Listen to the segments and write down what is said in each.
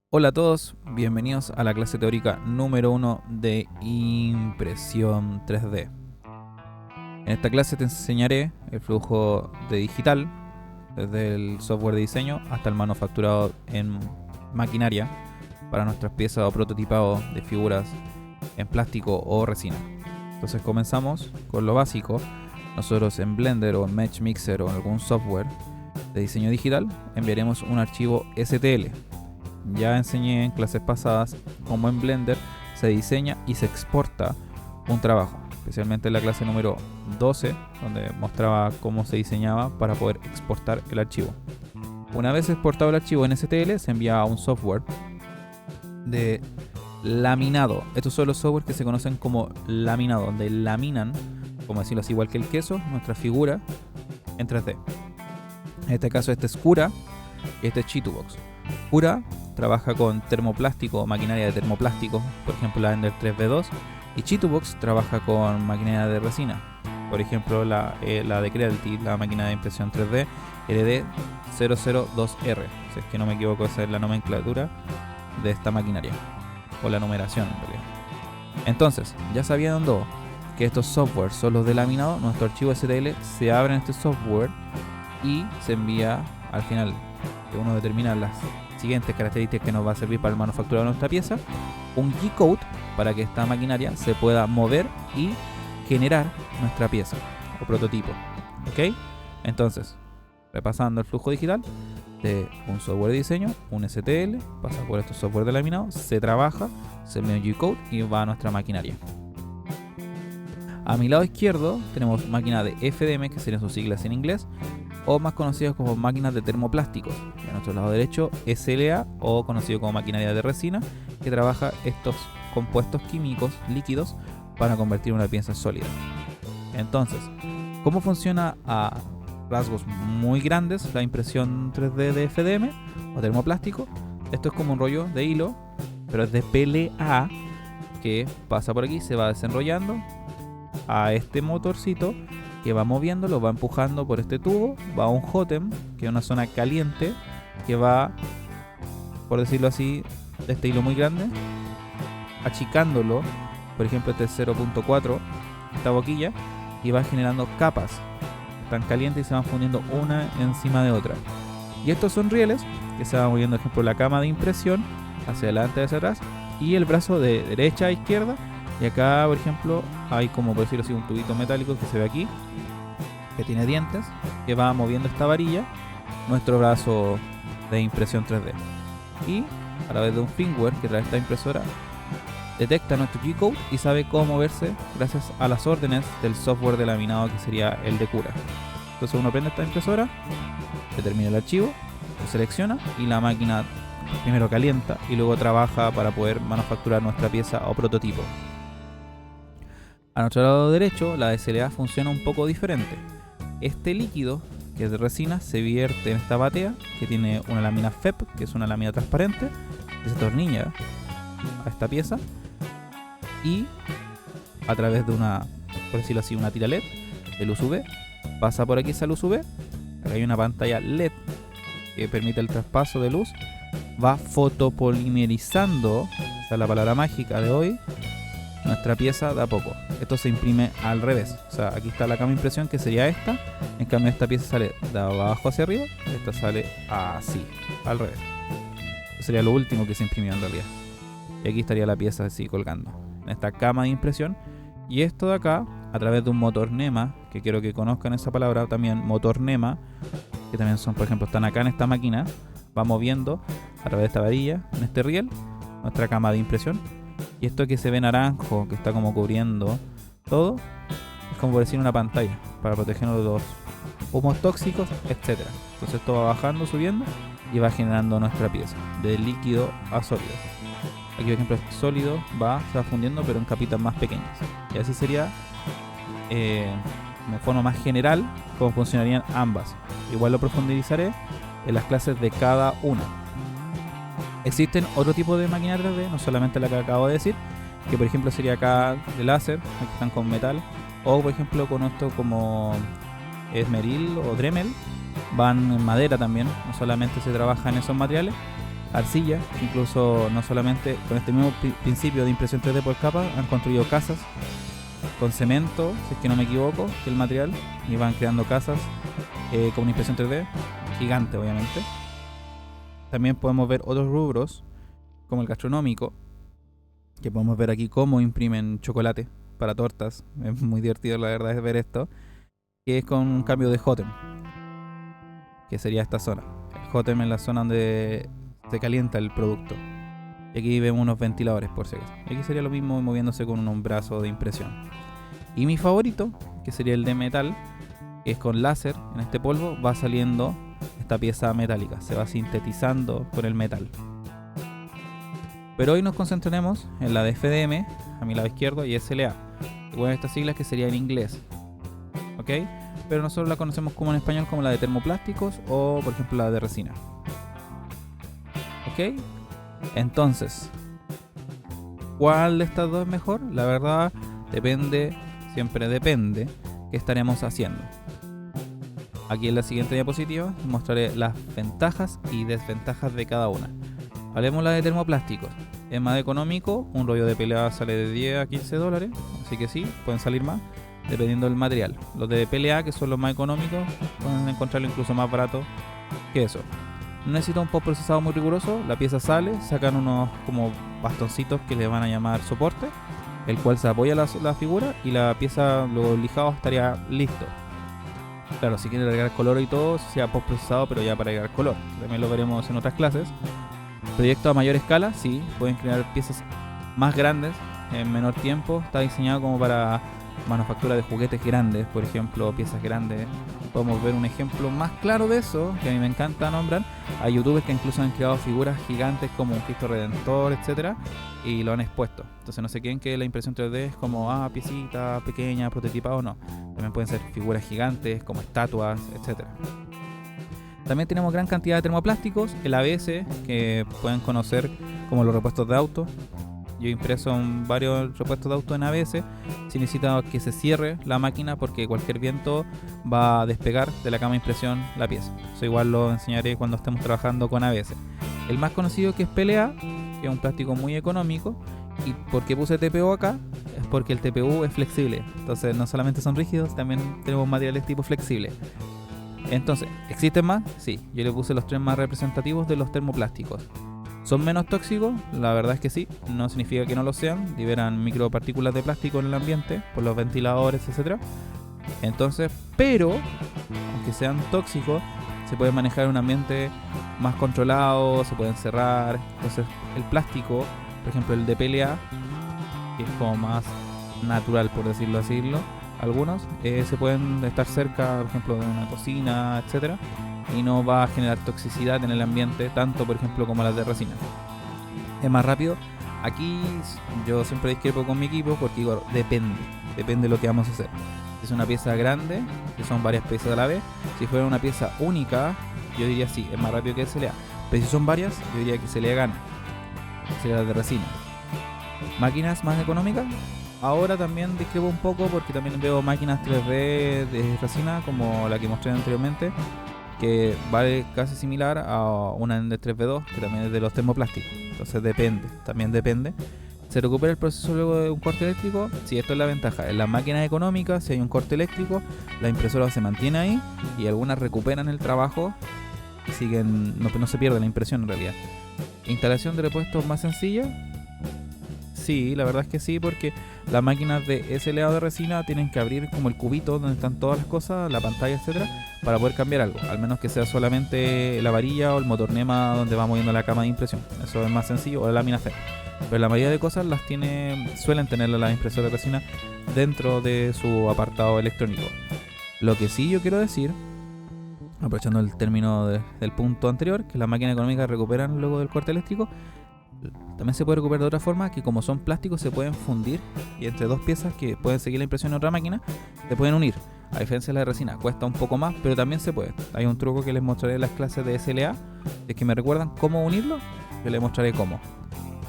Hola a todos, bienvenidos a la clase teórica número 1 de impresión 3D. En esta clase te enseñaré el flujo de digital, desde el software de diseño hasta el manufacturado en maquinaria para nuestras piezas o prototipado de figuras en plástico o resina. Entonces comenzamos con lo básico. Nosotros en Blender o en Mesh Mixer o en algún software de diseño digital enviaremos un archivo STL. Ya enseñé en clases pasadas cómo en Blender se diseña y se exporta un trabajo, especialmente en la clase número 12, donde mostraba cómo se diseñaba para poder exportar el archivo. Una vez exportado el archivo en STL, se envía a un software de laminado. Estos son los softwares que se conocen como laminado, donde laminan, como decirlo así, igual que el queso, nuestra figura en 3D. En este caso este es Cura y este es Chitubox. Cura trabaja con termoplástico, maquinaria de termoplástico, por ejemplo la Ender 3V2, y Chitubox trabaja con maquinaria de resina, por ejemplo la de Creality, la máquina de impresión 3D LD002R, si es que no me equivoco, esa es la nomenclatura de esta maquinaria, o la numeración en realidad. Entonces, ya sabiendo que estos softwares son los de laminado, nuestro archivo STL se abre en este software y se envía al final, que uno determina las siguientes características que nos va a servir para el manufacturado de nuestra pieza, un G-code para que esta maquinaria se pueda mover y generar nuestra pieza o prototipo. ¿Ok? Entonces, repasando el flujo digital de un software de diseño, un STL, pasa por estos software de laminado, se trabaja, se envía un G-code y va a nuestra maquinaria. A mi lado izquierdo tenemos máquina de FDM, que serían sus siglas en inglés, o más conocidas como máquinas de termoplásticos. Y a nuestro lado derecho, SLA, o conocido como maquinaria de resina, que trabaja estos compuestos químicos líquidos para convertir una pieza sólida. Entonces, ¿cómo funciona a rasgos muy grandes la impresión 3D de FDM o termoplástico? Esto es como un rollo de hilo, pero es de PLA, que pasa por aquí, se va desenrollando a este motorcito que va moviendo, lo va empujando por este tubo, va a un HOTEM, que es una zona caliente, que va, por decirlo así, de este hilo muy grande, achicándolo, por ejemplo este es 0.4, esta boquilla, y va generando capas, están calientes y se van fundiendo una encima de otra. Y estos son rieles, que se van moviendo, por ejemplo, la cama de impresión, hacia adelante y hacia atrás, y el brazo de derecha a izquierda. Y acá, por ejemplo, hay como, por decirlo así, un tubito metálico que se ve aquí, que tiene dientes, que va moviendo esta varilla, nuestro brazo de impresión 3D. Y a través de un firmware que trae esta impresora, detecta nuestro G-code y sabe cómo moverse gracias a las órdenes del software de laminado, que sería el de Cura. Entonces uno prende esta impresora, determina el archivo, lo selecciona y la máquina primero calienta y luego trabaja para poder manufacturar nuestra pieza o prototipo. A nuestro lado derecho, la SLA funciona un poco diferente. Este líquido, que es de resina, se vierte en esta batea, que tiene una lámina FEP, que es una lámina transparente, que se tornilla a esta pieza, y a través de una, por decirlo así, una tira LED de luz UV, pasa por aquí esa luz UV, acá hay una pantalla LED que permite el traspaso de luz, va fotopolimerizando, esa es la palabra mágica de hoy, nuestra pieza de a poco. Esto se imprime al revés, o sea, aquí está la cama de impresión, que sería esta, en cambio esta pieza sale de abajo hacia arriba, esta sale así, al revés. Eso sería lo último que se imprimió en realidad. Y aquí estaría la pieza así colgando, en esta cama de impresión. Y esto de acá, a través de un motor NEMA, que quiero que conozcan esa palabra también, motor NEMA, que también son, por ejemplo, están acá en esta máquina, va moviendo a través de esta varilla, en este riel, nuestra cama de impresión. Y esto que se ve naranjo, que está como cubriendo todo, es como por decir una pantalla para protegernos de los humos tóxicos, etc. Entonces esto va bajando, subiendo y va generando nuestra pieza de líquido a sólido. Aquí, por ejemplo, este sólido se va fundiendo, pero en capitas más pequeñas. Y así sería, de forma más general, cómo funcionarían ambas. Igual lo profundizaré en las clases de cada una. Existen otro tipo de máquinas 3D, no solamente la que acabo de decir, que por ejemplo sería acá de láser, aquí están con metal, o por ejemplo con esto como Esmeril o Dremel, van en madera también, no solamente se trabaja en esos materiales, arcilla. Incluso no solamente con este mismo principio de impresión 3D por capa, han construido casas con cemento, si es que no me equivoco, que es el material, y van creando casas con una impresión 3D gigante, obviamente. También podemos ver otros rubros, como el gastronómico, que podemos ver aquí cómo imprimen chocolate para tortas. Es muy divertido, la verdad, es ver esto, que es con un cambio de Hotem, que sería esta zona. El Hotem es la zona donde se calienta el producto. Y aquí vemos unos ventiladores, por si acaso. Aquí sería lo mismo moviéndose con un brazo de impresión. Y mi favorito, que sería el de metal, que es con láser. En este polvo va saliendo esta pieza metálica, se va sintetizando con el metal. Pero hoy nos concentraremos en la de FDM, a mi lado izquierdo, y SLA. Bueno, estas siglas que sería en inglés, ¿ok? Pero nosotros la conocemos como en español como la de termoplásticos o, por ejemplo, la de resina. ¿Ok? Entonces, ¿cuál de estas dos es mejor? La verdad, depende, siempre depende, qué estaremos haciendo. Aquí en la siguiente diapositiva mostraré las ventajas y desventajas de cada una. Hablemos la de termoplásticos. Es más económico, un rollo de PLA sale de 10 a 15 dólares, así que sí, pueden salir más, dependiendo del material. Los de PLA, que son los más económicos, pueden encontrarlo incluso más barato que eso. No necesita un postprocesado muy riguroso, la pieza sale, sacan unos como bastoncitos que le van a llamar soporte, el cual se apoya la figura y la pieza, luego lijado, estaría listo. Claro, si quieren agregar color y todo, sea postprocesado, pero ya para agregar color. También lo veremos en otras clases. Proyectos a mayor escala, sí, pueden crear piezas más grandes en menor tiempo. Está diseñado como para manufactura de juguetes grandes, por ejemplo, piezas grandes. Podemos ver un ejemplo más claro de eso, que a mí me encanta nombrar. Hay youtubers que incluso han creado figuras gigantes como un Cristo Redentor, etcétera, y lo han expuesto. Entonces no se creen que la impresión 3D es como piecita pequeña, prototipado, no. También pueden ser figuras gigantes como estatuas, etcétera. También tenemos gran cantidad de termoplásticos, el ABS, que pueden conocer como los repuestos de auto. Yo he impreso en varios repuestos de auto en ABS. Si necesita que se cierre la máquina porque cualquier viento va a despegar de la cama de impresión la pieza. Eso igual lo enseñaré cuando estemos trabajando con ABS. El más conocido, que es PLA, que es un plástico muy económico. ¿Y por qué puse TPU acá? Es porque el TPU es flexible. Entonces no solamente son rígidos, también tenemos materiales tipo flexible. Entonces, ¿existen más? Sí, yo le puse los 3 más representativos de los termoplásticos. ¿Son menos tóxicos? La verdad es que sí, no significa que no lo sean. Liberan micropartículas de plástico en el ambiente por los ventiladores, etc. Entonces, pero, aunque sean tóxicos, se puede manejar en un ambiente más controlado, se pueden cerrar. Entonces, el plástico, por ejemplo el de PLA, que es como más natural, por decirlo así, algunos se pueden estar cerca, por ejemplo, de una cocina, etcétera, y no va a generar toxicidad en el ambiente, tanto por ejemplo como las de resina. Es más rápido. Aquí yo siempre discrepo con mi equipo porque digo, depende de lo que vamos a hacer. Si es una pieza grande, si son varias piezas a la vez, si fuera una pieza única, yo diría sí, es más rápido que SLA. Pero si son varias, yo diría que SLA gana, SLA de resina. Máquinas más económicas. Ahora también discrepo un poco porque también veo máquinas 3D de resina como la que mostré anteriormente, que vale casi similar a una de 3V2, que también es de los termoplásticos. Entonces también depende. ¿Se recupera el proceso luego de un corte eléctrico? Sí, esto es la ventaja. En las máquinas económicas, si hay un corte eléctrico, la impresora se mantiene ahí y algunas recuperan el trabajo y siguen, no se pierde la impresión en realidad. ¿Instalación de repuestos más sencilla? Sí, la verdad es que sí, porque las máquinas de SLA o de resina tienen que abrir como el cubito donde están todas las cosas, la pantalla, etcétera, para poder cambiar algo, al menos que sea solamente la varilla o el motornema donde va moviendo la cama de impresión. Eso es más sencillo, o la lámina férrea. Pero la mayoría de cosas suelen tener la impresora de resina dentro de su apartado electrónico. Lo que sí yo quiero decir, aprovechando el término del punto anterior, que las máquinas económicas recuperan luego del corte eléctrico, también se puede recuperar de otra forma, que como son plásticos se pueden fundir y entre dos piezas que pueden seguir la impresión en otra máquina se pueden unir. A diferencia de la de resina, cuesta un poco más, pero también se puede. Hay un truco que les mostraré en las clases de SLA, es que me recuerdan cómo unirlo, yo les mostraré cómo.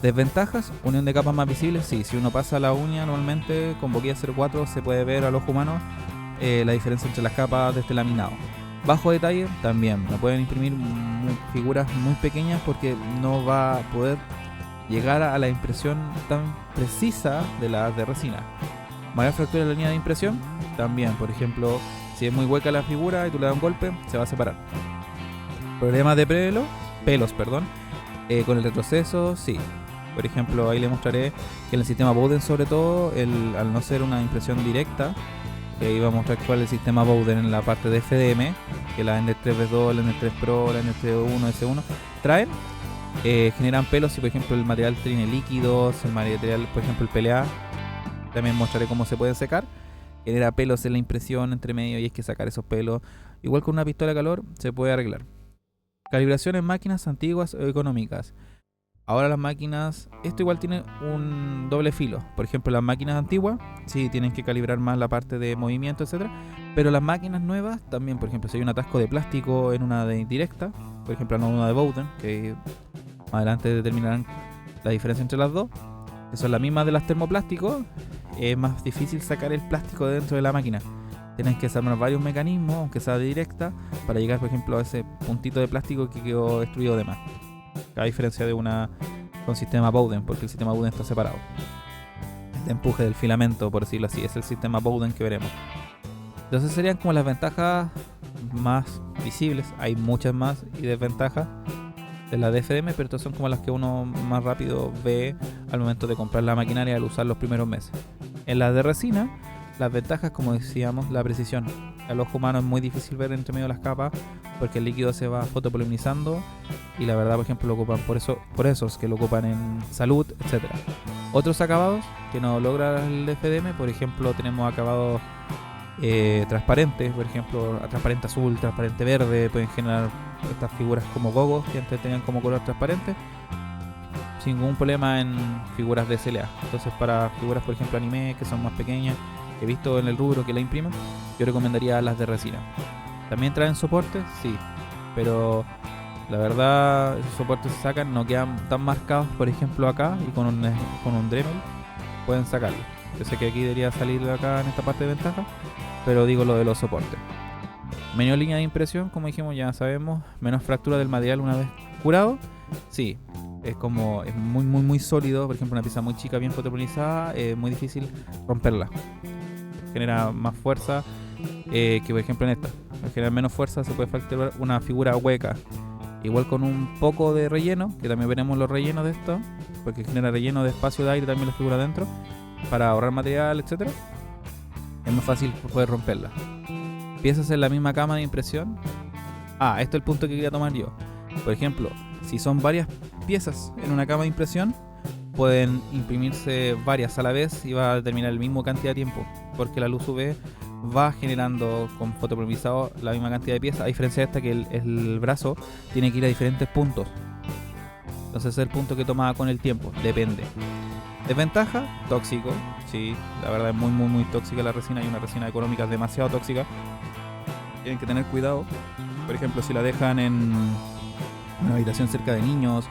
Desventajas, unión de capas más visibles. Sí, si uno pasa la uña normalmente con boquilla 04 se puede ver al ojo humano la diferencia entre las capas de este laminado. Bajo detalle también, no pueden imprimir figuras muy pequeñas porque no va a poder llegar a la impresión tan precisa de las de resina. Mayor fractura en la línea de impresión, también, por ejemplo, si es muy hueca la figura y tú le das un golpe, se va a separar. Problemas de pelos, con el retroceso, sí. Por ejemplo, ahí le mostraré que en el sistema Bowden, sobre todo, al no ser una impresión directa, que iba a mostrar cuál es el sistema Bowden en la parte de FDM, que la Ender 3V2, la Ender 3 Pro, la Ender 3V1, S1 traen, generan pelos si por ejemplo el material tiene líquidos, el material, por ejemplo el PLA, también mostraré cómo se pueden secar, genera pelos en la impresión entre medio y hay que sacar esos pelos. Igual con una pistola de calor se puede arreglar. Calibración en máquinas antiguas o económicas. Ahora las máquinas, esto igual tiene un doble filo. Por ejemplo, las máquinas antiguas sí tienen que calibrar más la parte de movimiento, etcétera. Pero las máquinas nuevas también, por ejemplo, si hay un atasco de plástico en una de directa, por ejemplo, en una de Bowden, que más adelante determinarán la diferencia entre las dos, que son las mismas de las termoplásticos, es más difícil sacar el plástico de dentro de la máquina. Tienes que desarmar varios mecanismos, aunque sea de directa, para llegar, por ejemplo, a ese puntito de plástico que quedó destruido de más. A diferencia de una con sistema Bowden, porque el sistema Bowden está separado. El empuje del filamento, por decirlo así, es el sistema Bowden que veremos. Entonces serían como las ventajas más visibles. Hay muchas más y desventajas de la DFDM, pero estas son como las que uno más rápido ve al momento de comprar la maquinaria al usar los primeros meses. En la de resina, las ventajas, como decíamos, la precisión. Al ojo humano es muy difícil ver entre medio de las capas porque el líquido se va fotopolimizando y la verdad, por ejemplo, lo ocupan por esos que lo ocupan en salud, etcétera. Otros acabados que no logra el FDM, por ejemplo, tenemos acabados transparentes, por ejemplo, transparente azul, transparente verde, pueden generar estas figuras como gogos que antes tenían como color transparente sin ningún problema en figuras de SLA. Entonces para figuras, por ejemplo, anime, que son más pequeñas, que he visto en el rubro que la imprimen, yo recomendaría las de resina. ¿También traen soportes? Sí, pero la verdad esos soportes se sacan, no quedan tan marcados, por ejemplo acá, y con un Dremel pueden sacarlo. Yo sé que aquí debería salir acá en esta parte de ventaja, pero digo lo de los soportes. Menor línea de impresión, como dijimos, ya sabemos. Menos fractura del material una vez curado. Sí, es muy sólido. Por ejemplo, una pieza muy chica, bien fotopolimizada, es muy difícil romperla. Genera más fuerza que por ejemplo en esta. Al generar menos fuerza se puede fracturar una figura hueca. Igual con un poco de relleno, que también veremos los rellenos de esto, porque genera relleno de espacio de aire también la figura dentro, para ahorrar material, etcétera. Es más fácil poder romperla. Piezas en la misma cama de impresión. Esto es el punto que quería tomar yo. Por ejemplo, si son varias piezas en una cama de impresión, pueden imprimirse varias a la vez y va a determinar el mismo cantidad de tiempo, porque la luz UV va generando con fotopolimizado la misma cantidad de piezas, a diferencia de esta que el brazo tiene que ir a diferentes puntos. Entonces ese es el punto que toma con el tiempo, depende. Desventaja, tóxico, sí, la verdad es muy tóxica la resina, y una resina económica demasiado tóxica. Tienen que tener cuidado, por ejemplo si la dejan en una habitación cerca de niños,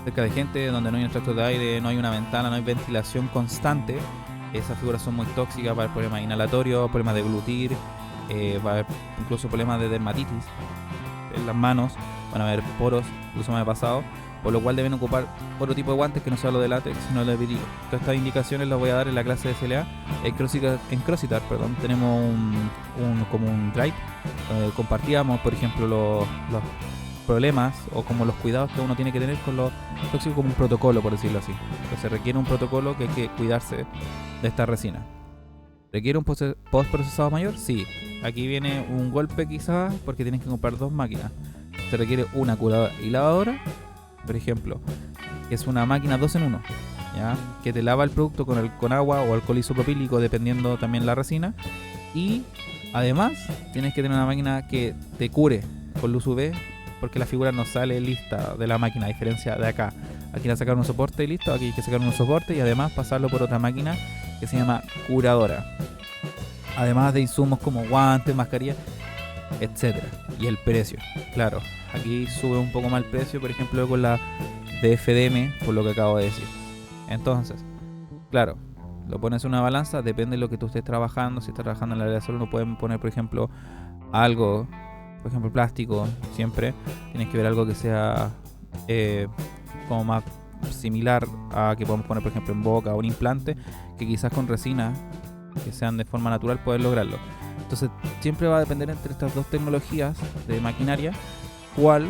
cerca de gente donde no hay un extractor de aire, no hay una ventana, no hay ventilación constante, esas figuras son muy tóxicas, va a haber problemas inhalatorios, problemas de glutir, va a haber incluso problemas de dermatitis en las manos, van a haber poros, incluso me ha pasado, por lo cual deben ocupar otro tipo de guantes que no sea lo de látex, sino de vidrio. Todas estas indicaciones las voy a dar en la clase de SLA. En Crositar, tenemos como un drive donde compartíamos, por ejemplo, los problemas o como los cuidados que uno tiene que tener con los tóxicos, como un protocolo, por decirlo así. Entonces requiere un protocolo que hay que cuidarse de esta resina. ¿Requiere un postprocesado mayor? Sí. Aquí viene un golpe quizás porque tienes que comprar dos máquinas. Se requiere una curadora y lavadora, por ejemplo, que es una máquina 2 en 1, ¿ya? Que te lava el producto con agua o alcohol isopropílico, dependiendo también la resina. Y además tienes que tener una máquina que te cure con luz UV, porque la figura no sale lista de la máquina, a diferencia de acá. Aquí la sacaron un soporte y listo, aquí hay que sacar un soporte y además pasarlo por otra máquina que se llama curadora. Además de insumos como guantes, mascarillas, etcétera. Y el precio, claro, aquí sube un poco más el precio, por ejemplo con la DFDM, por lo que acabo de decir. Entonces, claro, lo pones en una balanza, depende de lo que tú estés trabajando. Si estás trabajando en la área de salud, no pueden poner, por ejemplo, algo por ejemplo, plástico, siempre tienes que ver algo que sea como más similar a que podemos poner, por ejemplo, en boca o un implante, que quizás con resina, que sean de forma natural, puedes lograrlo. Entonces, siempre va a depender entre estas dos tecnologías de maquinaria, cuál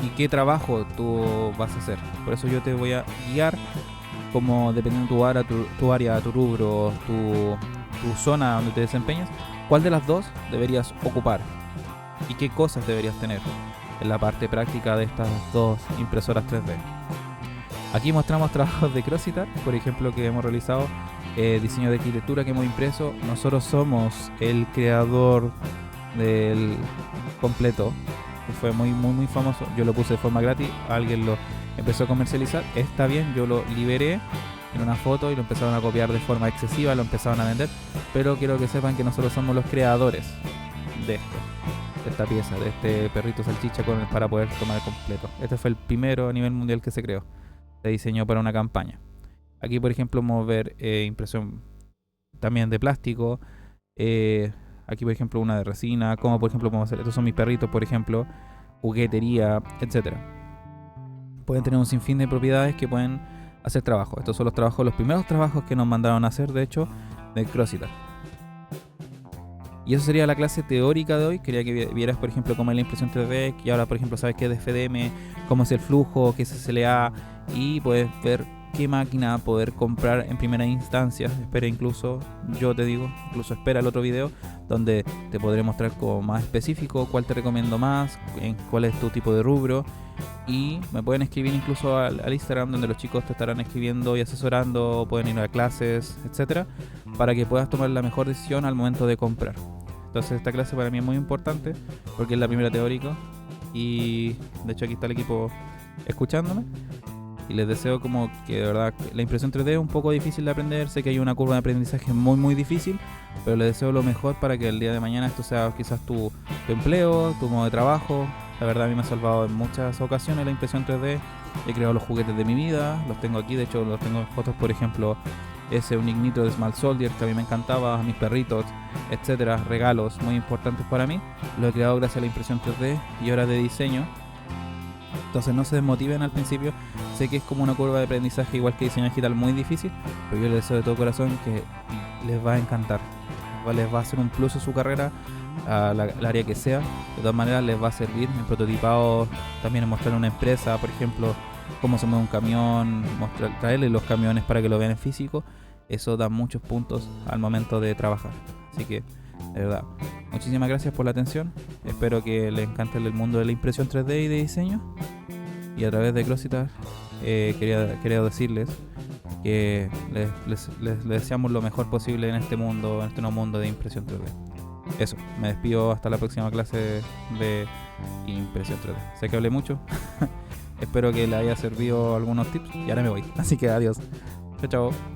y qué trabajo tú vas a hacer. Por eso yo te voy a guiar como dependiendo de tu área, tu rubro, tu zona donde te desempeñes, cuál de las dos deberías ocupar y qué cosas deberías tener en la parte práctica de estas dos impresoras 3D. Aquí mostramos trabajos de Crossita, por ejemplo, que hemos realizado, diseño de arquitectura que hemos impreso. Nosotros somos el creador del completo, que fue muy famoso. Yo lo puse de forma gratis, alguien lo empezó a comercializar, está bien, yo lo liberé en una foto y lo empezaron a copiar de forma excesiva, lo empezaron a vender, pero quiero que sepan que nosotros somos los creadores de esto, de esta pieza, de este perrito salchicha para poder tomar el completo. Este fue el primero a nivel mundial que se creó, se diseñó para una campaña. Aquí, por ejemplo, vamos a ver impresión también de plástico, aquí, por ejemplo, una de resina, como por ejemplo podemos hacer, estos son mis perritos, por ejemplo, juguetería, etcétera. Pueden tener un sinfín de propiedades que pueden hacer trabajo. Estos son los primeros trabajos que nos mandaron a hacer, de hecho, de Crossita. Y eso sería la clase teórica de hoy. Quería que vieras, por ejemplo, cómo es la impresión 3D, y ahora, por ejemplo, sabes qué es de FDM, cómo es el flujo, qué es SLA, y puedes ver qué máquina poder comprar en primera instancia. Espera, incluso, yo te digo, incluso espera el otro video donde te podré mostrar como más específico cuál te recomiendo más, cuál es tu tipo de rubro. Y me pueden escribir incluso al Instagram, donde los chicos te estarán escribiendo y asesorando, pueden ir a clases, etcétera, para que puedas tomar la mejor decisión al momento de comprar. Entonces esta clase para mí es muy importante porque es la primera teórica, y de hecho aquí está el equipo escuchándome, y les deseo como que de verdad la impresión 3D es un poco difícil de aprender, sé que hay una curva de aprendizaje muy difícil, pero les deseo lo mejor para que el día de mañana esto sea quizás tu empleo, tu modo de trabajo. La verdad a mí me ha salvado en muchas ocasiones la impresión 3D. He creado los juguetes de mi vida, los tengo aquí, de hecho los tengo en fotos, por ejemplo, ese un ignito de Small Soldier que a mí me encantaba, a mis perritos, etcétera, regalos muy importantes para mí. Lo he creado gracias a la impresión 3D y horas de diseño. Entonces no se desmotiven al principio, sé que es como una curva de aprendizaje igual que diseño digital muy difícil, pero yo les deseo de todo corazón que les va a encantar, les va a hacer un plus en su carrera, al área que sea. De todas maneras les va a servir en prototipado, también en mostrar una empresa, por ejemplo, cómo se mueve un camión, traerles los camiones para que lo vean en físico. Eso da muchos puntos al momento de trabajar. Así que, de verdad, muchísimas gracias por la atención. Espero que les encante el mundo de la impresión 3D y de diseño. Y a través de Crossita quería decirles que les deseamos lo mejor posible en este mundo, en este nuevo mundo de impresión 3D. Eso, me despido hasta la próxima clase de impresión 3D. Sé que hablé mucho. Espero que les haya servido algunos tips y ahora me voy. Así que adiós. Chao, chao.